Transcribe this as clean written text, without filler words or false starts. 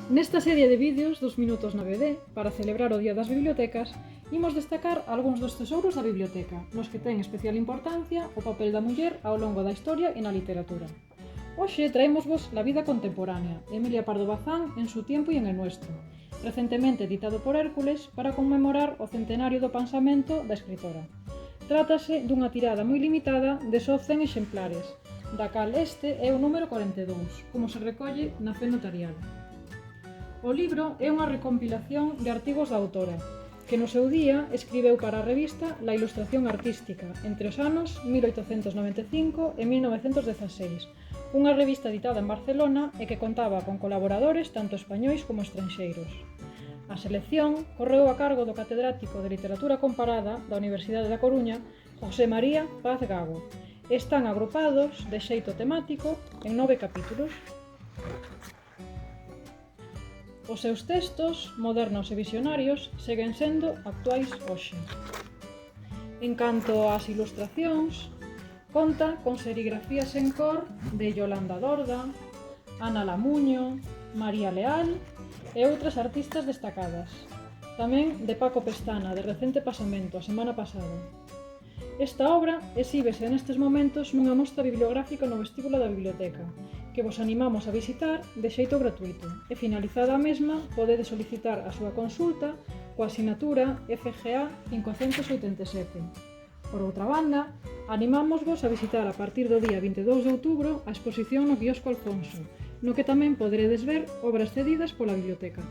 Nesta serie de vídeos dos minutos na BD, para celebrar o Día das Bibliotecas, imos destacar algúns dos tesouros da biblioteca, nos que ten especial importancia o papel da muller ao longo da historia e na literatura. Hoxe traémosvos La vida contemporánea, de Emilia Pardo Bazán en su tiempo y en el nuestro, recentemente editado por Hércules para conmemorar o centenario do pensamento da escritora. Trátase dunha tirada moi limitada de só 100 exemplares, da cal este é o número 42, como se recolle na fe notarial. O libro é unha recompilación de artigos da autora, que no seu día escribeu para a revista La Ilustración Artística entre os anos 1895 e 1916, unha revista editada en Barcelona e que contaba con colaboradores tanto españois como estranxeiros. A selección correu a cargo do catedrático de Literatura Comparada da Universidade da Coruña, José María Paz Gago. Están agrupados de xeito temático en 9 capítulos. Os seus textos, modernos e visionarios, seguen sendo actuais hoxe. En canto ás ilustracións, conta con serigrafías en cor de Yolanda Dorda, Ana Lamuño, María Leal e outras artistas destacadas. Tamén de Paco Pestana, de recente pasamento, a semana pasada. Esta obra exíbese nestes momentos nunha mostra bibliográfica no vestíbulo da biblioteca, que vos animamos a visitar de xeito gratuito, e finalizada a mesma podedes solicitar a súa consulta coa asinatura FGA 587. Por outra banda, animámosvos a visitar a partir do día 22 de outubro a exposición no quiosco Alfonso, no que tamén poderedes ver obras cedidas pola biblioteca.